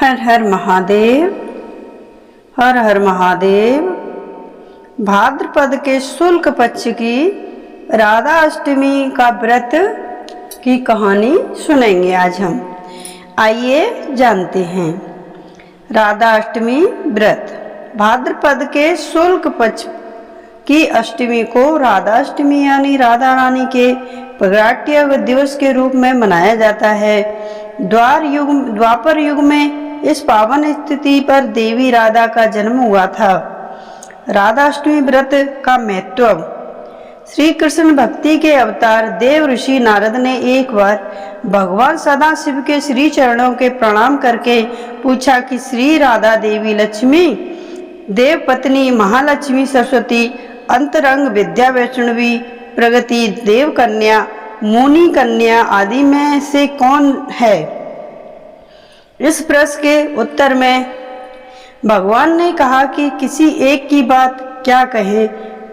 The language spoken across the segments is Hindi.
हर हर महादेव, हर हर महादेव। भाद्रपद के शुक्ल पक्ष की राधा अष्टमी का व्रत की कहानी सुनेंगे आज हम। आइए जानते हैं। राधा अष्टमी व्रत भाद्रपद के शुक्ल पक्ष की अष्टमी को राधा अष्टमी यानी राधा रानी के प्रगट्य दिवस के रूप में मनाया जाता है। द्वापर युग में इस पावन स्थिति पर देवी राधा का जन्म हुआ था। राधा अष्टमी व्रत का महत्व। श्री कृष्ण भक्ति के अवतार देव ऋषि नारद ने एक बार भगवान सदाशिव के श्री चरणों के प्रणाम करके पूछा कि श्री राधा देवी लक्ष्मी, देव पत्नी महालक्ष्मी, सरस्वती, अंतरंग विद्या वैष्णवी, प्रगति, देव कन्या, मुनि कन्या आदि में से कौन है? इस प्रश्न के उत्तर में भगवान ने कहा कि किसी एक की बात क्या कहे,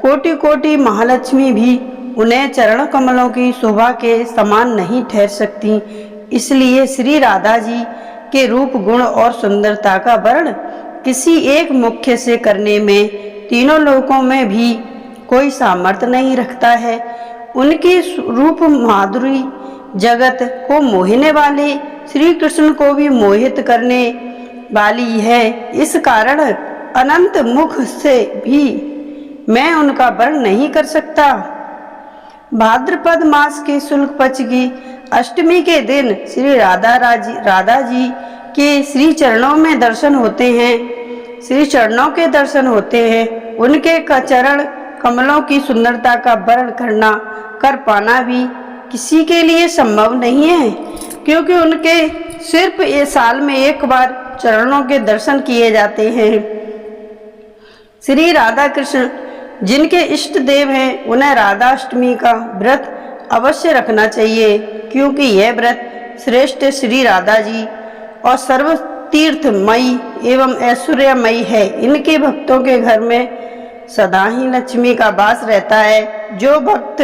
कोटि कोटि महालक्ष्मी भी उन्हें चरण कमलों की शोभा के समान नहीं ठहर सकती। इसलिए श्री राधा जी के रूप, गुण और सुंदरता का वर्ण किसी एक मुख्य से करने में तीनों लोकों में भी कोई सामर्थ्य नहीं रखता है। उनकी रूप माधुरी जगत को मोहिने वाले श्री कृष्ण को भी मोहित करने वाली है। इस कारण अनंत मुख से भी मैं उनका वर्ण नहीं कर सकता। भाद्रपद मास के शुक्ल पक्ष की अष्टमी के दिन श्री राधा जी के श्री चरणों में दर्शन होते हैं। श्री चरणों के दर्शन होते हैं। उनके चरण कमलों की सुंदरता का वर्ण कर पाना भी किसी के लिए संभव नहीं है, क्योंकि उनके सिर्फ ये साल में एक बार चरणों के दर्शन किए जाते हैं। श्री राधा कृष्ण जिनके इष्ट देव हैं, उन्हें राधा अष्टमी का व्रत अवश्य रखना चाहिए, क्योंकि यह व्रत श्रेष्ठ श्री राधा जी और सर्व तीर्थमयी एवं ऐश्वर्यमयी है। इनके भक्तों के घर में सदा ही लक्ष्मी का वास रहता है। जो भक्त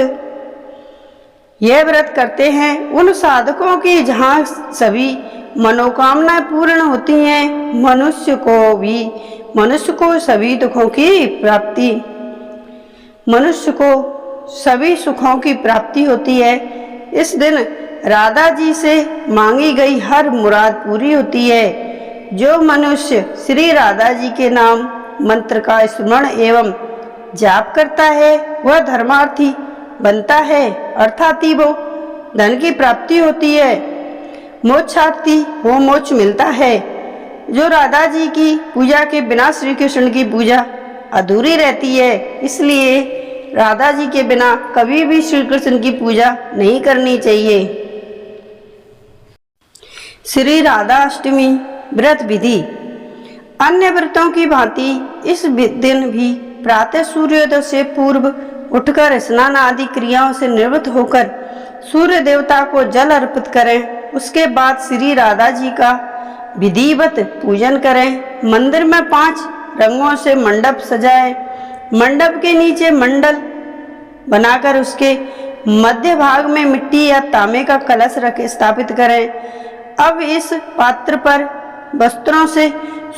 यह व्रत करते हैं, उन साधकों की जहाँ सभी मनोकामनाएं पूर्ण होती हैं, मनुष्य को सभी सुखों की प्राप्ति होती है। इस दिन राधा जी से मांगी गई हर मुराद पूरी होती है। जो मनुष्य श्री राधा जी के नाम मंत्र का स्मरण एवं जाप करता है, वह धर्मार्थी बनता है, अर्थात ही वो धन की प्राप्ति होती है। मोक्षार्थी वो मोक्ष मिलता है। जो राधा जी की पूजा के बिना श्री कृष्ण की पूजा अधूरी रहती है। इसलिए राधा जी के बिना कभी भी श्री कृष्ण की पूजा नहीं करनी चाहिए। श्री राधा अष्टमी व्रत विधि। अन्य व्रतों की भांति इस दिन भी प्रातः सूर्योदय से पूर्व उठकर स्नान आदि क्रियाओं से निवृत्त होकर सूर्य देवता को जल अर्पित करें। उसके बाद श्री राधा जी का विधिवत पूजन करें। मंदिर में 5 रंगों से मंडप सजाएं। मंडप के नीचे मंडल बनाकर उसके मध्य भाग में मिट्टी या तांबे का कलश स्थापित करें। अब इस पात्र पर वस्त्रों से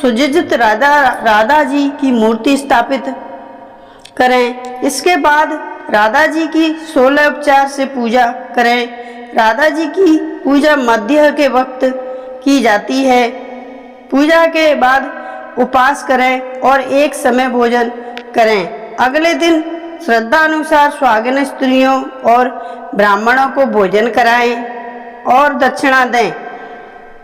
सुसज्जित राधा जी की मूर्ति स्थापित करें। इसके बाद राधा जी की 16 उपचार से पूजा करें। राधा जी की पूजा मध्य के वक्त की जाती है। पूजा के बाद उपवास करें और एक समय भोजन करें। अगले दिन श्रद्धा अनुसार सुहागिन स्त्रियों और ब्राह्मणों को भोजन कराएं और दक्षिणा दें।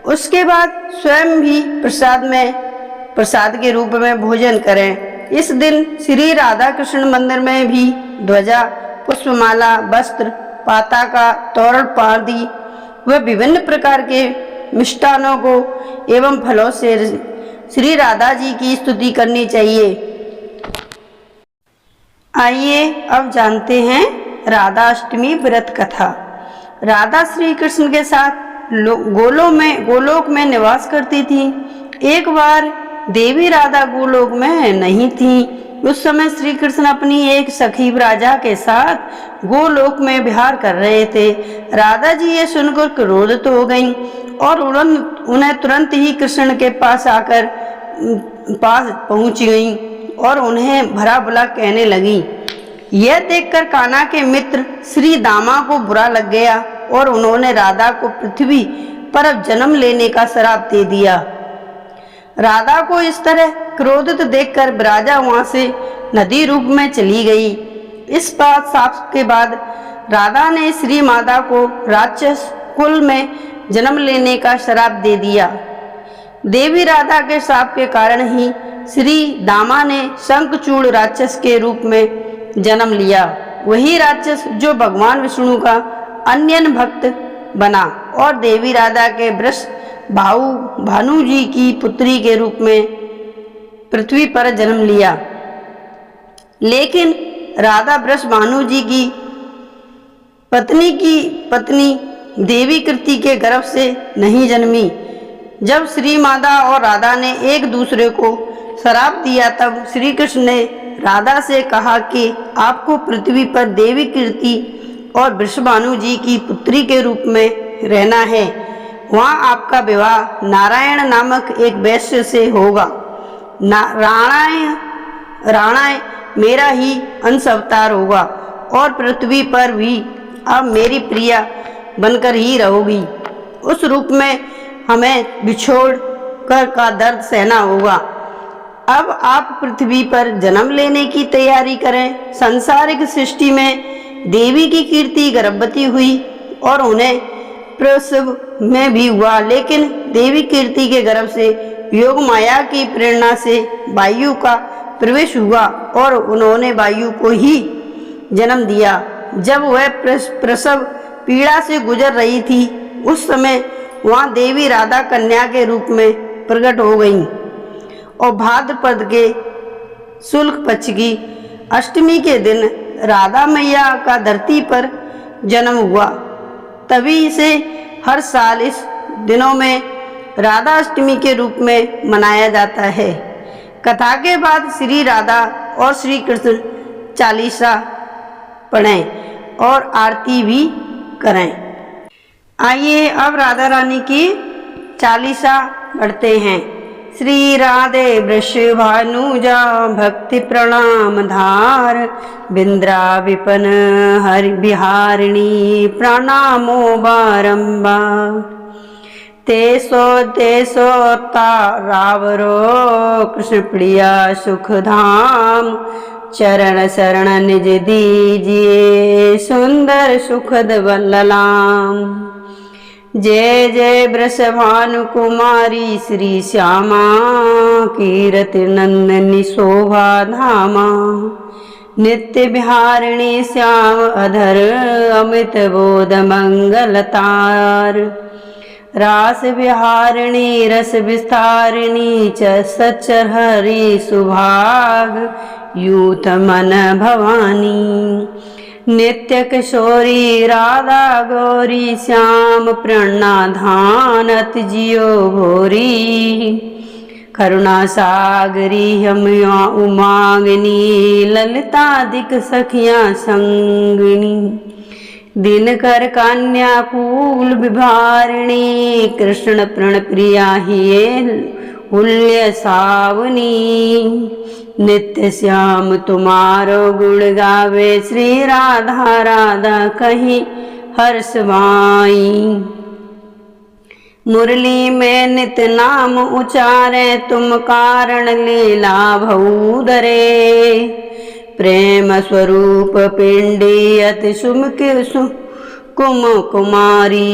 उसके बाद स्वयं भी प्रसाद के रूप में भोजन करें। इस दिन श्री राधा कृष्ण मंदिर में भी ध्वजा, पुष्पमाला, वस्त्र, पताका, तोरण आदि व विभिन्न प्रकार के मिष्टानों को एवं फलों से श्री राधा जी की स्तुति करनी चाहिए। आइए अब जानते हैं राधा अष्टमी व्रत कथा। राधा श्री कृष्ण के साथ गोलोक में निवास करती थी। एक बार देवी राधा गोलोक में नहीं थी। उस समय श्री कृष्ण अपनी एक सखी राजा के साथ गोलोक में विहार कर रहे थे। राधा जी ये सुनकर क्रोधित हो गईं और उन्हें तुरंत ही कृष्ण के पास आकर पास पहुंच गईं और उन्हें भला बुरा कहने लगी। यह देखकर कान्हा के मित्र श्री दामा को बुरा लग गया और उन्होंने राधा को पृथ्वी पर जन्म लेने का श्राप दे दिया। राधा को इस तरह क्रोधित देखकर राजा वहां से नदी रूप में चली गई। इस बात साफ के बाद राधा ने श्री माता को राक्षस कुल में जन्म लेने का श्राप दे दिया। देवी राधा के श्राप के कारण ही श्री दामा ने शंखचूड़ राक्षस के रूप में जन्म लिया। वही राक्षस जो भगवान विष्णु का अन्यन भक्त बना और देवी राधा के वृष भानु जी की पुत्री के रूप में पृथ्वी पर जन्म लिया। लेकिन राधा वृष भानु जी की पत्नी देवी कृति के गर्भ से नहीं जन्मी। जब श्री माता और राधा ने एक दूसरे को श्राप दिया तब श्री कृष्ण ने राधा से कहा कि आपको पृथ्वी पर देवी कीर्ति और वृषभानु जी की पुत्री के रूप में रहना है। वहाँ आपका विवाह नारायण नामक एक वैश्य से होगा। राणाय मेरा ही अंश अवतार होगा और पृथ्वी पर भी अब मेरी प्रिया बनकर ही रहोगी। उस रूप में हमें बिछोड़ कर का दर्द सहना होगा। अब आप पृथ्वी पर जन्म लेने की तैयारी करें। सांसारिक सृष्टि में देवी की कीर्ति गर्भवती हुई और उन्हें प्रसव में भी हुआ, लेकिन देवी कीर्ति के गर्भ से योग माया की प्रेरणा से वायु का प्रवेश हुआ और उन्होंने वायु को ही जन्म दिया। जब वह प्रसव पीड़ा से गुजर रही थी उस समय वहाँ देवी राधा कन्या के रूप में प्रकट हो गईं और भाद्रपद के शुक्ल पक्ष की अष्टमी के दिन राधा मैया का धरती पर जन्म हुआ। तभी से हर साल इस दिनों में राधा अष्टमी के रूप में मनाया जाता है। कथा के बाद श्री राधा और श्री कृष्ण चालीसा पढ़ें और आरती भी करें। आइए अब राधा रानी की चालीसा पढ़ते हैं। श्री राधे वृषभानुजा भक्ति प्रणाम धार बिंद्रा विपन हरि बिहारिणी प्रणामो बारंबार। तेसो तारावरो कृष्ण प्रिया सुख धाम चरण शरण निज दीजिए सुंदर सुखद वल्ललाम। जय जय वृषभानु कुमारी श्री श्यामा कीरति नंदनी शोभा धामा। नित्य विहारिणी श्याम अधर अमित बोध मंगलतार। रास विहारिणी रस विस्तारिणी च सचर हरि सुभाग यूथ मन भवानी। नित्य किशोरी राधा गौरी श्याम प्रणनाधान अति जियो भोरी। करुणा सागरी हम उमांगिनी ललितादिक सखियां संगिनी। दिनकर कन्या कूल विभारिणी कृष्ण प्रण प्रिया हिये हुल्य सावनी। नित्य श्याम तुम्हारो गुण गावे श्री राधा राधा कहीं हर्षवाई। मुरली में नित नाम उचारे तुम कारण लीला भऊदरे। प्रेम स्वरूप पिंडी अति कुम कुमारी।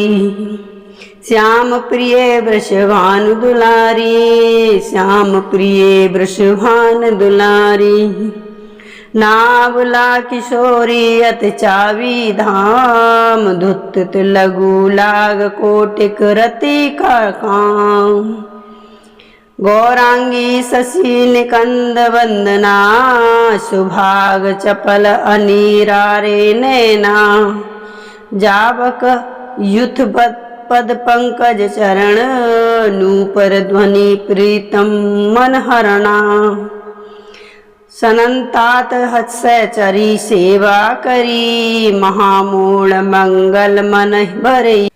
श्याम प्रिय वृषभानु दुलारी श्याम प्रिय वृषभानु दुलारी। नावला किशोरी अति चावी धाम धुत लघु लाग कोटिक रति का काम। गौरांगी शशि निकंद वंदना सुभाग चपल अनीरारे नैना। जावक युथ पद पंकज चरण नूपर ध्वनि प्रीतम मन हरणा। सनंतात हत्सचरी सेवा करी महामूल मंगल मन भरई।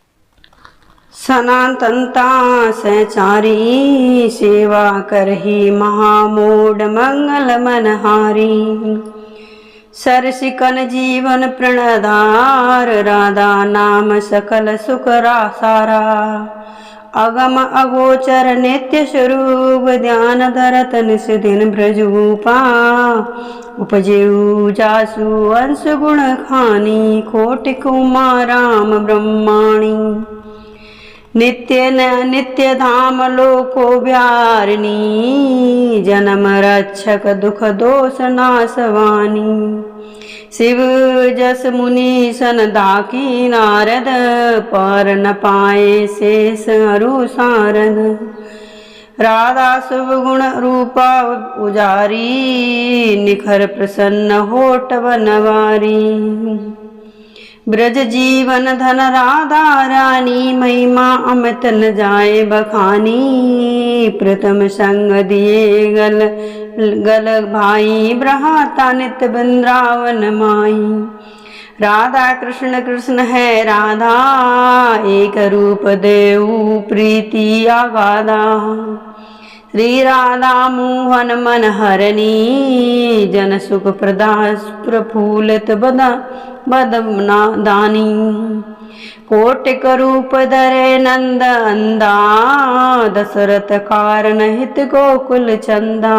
सनातनता सहचारी सेवा करही महामूड मंगल मनहारी। सरसिकन जीवन प्रणधार राधा नाम सकल सुख सारा। अगम अगोचर नित्य स्वरूप ध्यान धरत निस दिन ब्रजूपा। उपजेऊ जासु अंश गुण खानी कोटि कुमार राम ब्रह्माणी। नित्य धाम लोको व्यारिणी जन्म रक्षक दुख दोष नाशवानी। शिव जस मुनि सन दाकी नारद पर न पाए शेष अरु सारद। राधा शुभ गुण रूपा उजारी निखर प्रसन्न होठ बनवारी। ब्रज जीवन धन राधा रानी महिमा अमित न जाए बखानी। प्रथम संग दिए गल भाई ब्रहाता नित वृंदावन माई। राधा कृष्ण कृष्ण है राधा एक रूप देऊ प्रीति आगाधा। श्री राधा मोहन मन हरणी जन सुख प्रदास प्रफुल्लित बदना दानी। कोटिक रूप धरे नंद अंदा दशरथ कारण हित गोकुल चंदा।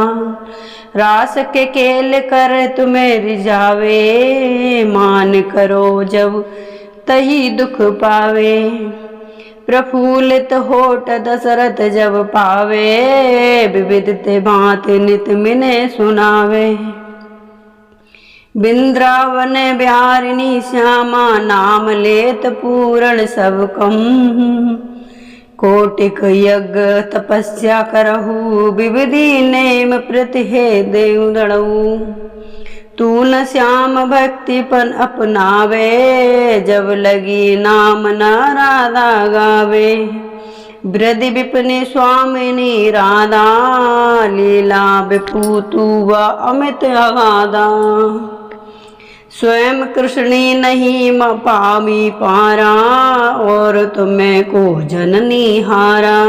रास के केल कर तुम्हें रिझावे मान करो जब तही दुख पावे। प्रफुल्लित होठ दशरथ जब पावे विविधते भांति नित मिने सुनावे। बिंद्रावन बिहारिणी श्यामा नाम लेत पूरण सब कम। कोटिक यज्ञ तपस्या करहु विविधि नेम प्रति हे देव दड़ऊ। तू न श्याम भक्ति पन अपनावे जब लगी नाम न राधा गावे। ब्रज विपिन स्वामिनी राधा लीला विपूतु व अमित अगाधा। स्वयं कृष्णी नहीं पामी पारा और तुम्हें को जननी हारा।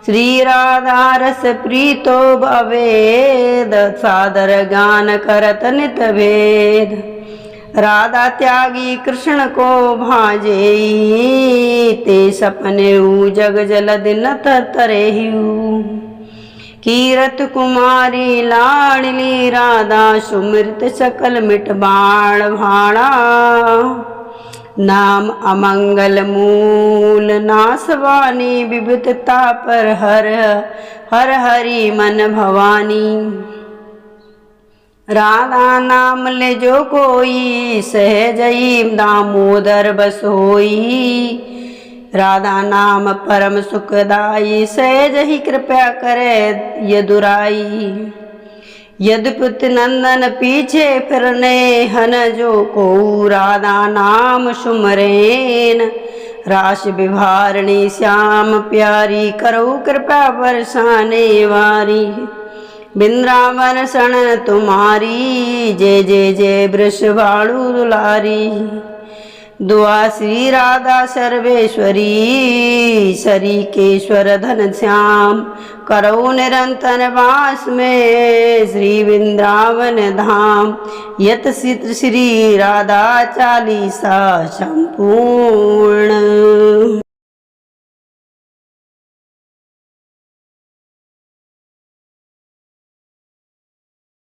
श्री राधा रस प्रीतो भवेद सादर गान करत नित भेद। राधा त्यागी कृष्ण को भाजे ते सपने जग जल दिन तरेहू। कीरत कुमारी लाडली राधा सुमृत सकल मिट बाण भाड़ा। नाम अमंगल मूल नासवानी विविधता पर हर हरि मन भवानी। राधा नाम ले जो कोई सहजई दामोदर बस होई। राधा नाम परम सुखदाई सहज ही कृपा करे यदुराई। यदुपति नंदन पीछे फिरने हन जो को राधा नाम सुमरेन। रास विभारणी श्याम प्यारी करो कृपा बरसाने वारी। वृंदावन सन तुम्हारी जय जय जय वृषभाणु दुलारी। दुआ श्री राधा सर्वेश्वरी सरिकेश्वर धन श्याम। करो निरंतर वास में श्री वृंदावन धाम। यत श्री राधा चालीसा संपूर्ण।